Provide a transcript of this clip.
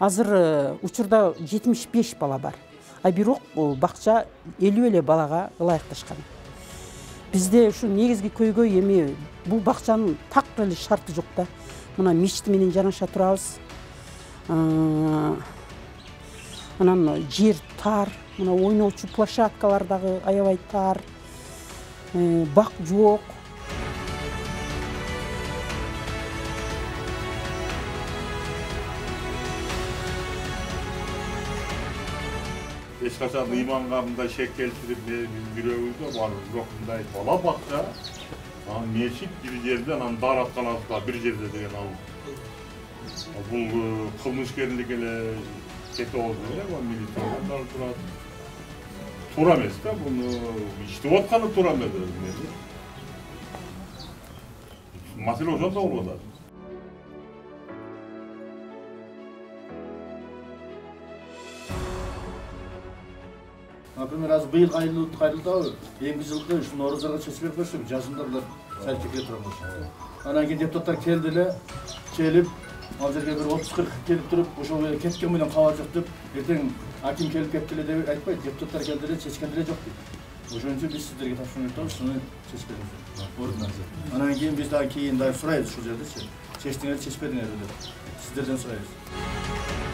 Азыр учурда 75 бала бар. А бирок бакча 50 эле балага ылайыкташкан. Бизде ушу негизги көйгөй эми бул бакчанын так эле шарты жок да. Мына мечит менен жанаша турабыз. Анан жер тар, мына ойноочу площадкалар дагы аябай тар. Бак жок. Eş kaçan imanlarında şek keltirip жүрөгүбүздө бар, бирок мындай бала бакча, мечит бир жерде, анан дарат канатта бир жерде деген ал. Бул кылмышкерлик эле кете болду эле, милициялар турат. Туура эмес да, буну иштеп атканы туура эмес. Маселе ошондо болуп атат. Например, аз быйыл кайрылды, эми жылкы ушу Норуздарга чечип берип койсок, жазында булар сайтке турат. Анан кийин депутаттар келди эле, келип, ал жерге бир 30-40 келип туруп, ошол кеткен менен кабар жок деп, эртең аким келип кетти эле деп айтпайт, депутаттар келди эле, чечкен деле жок дейт. Ошон үчүн биз сиздерге тапшырып атабыз, шуну чечип бериңиз. Ордунан. Анан кийин биз дагы кийин сурайбыз ушул жерде, чечтиңер, чечпедиңер деп. Сиздерден сурайбыз.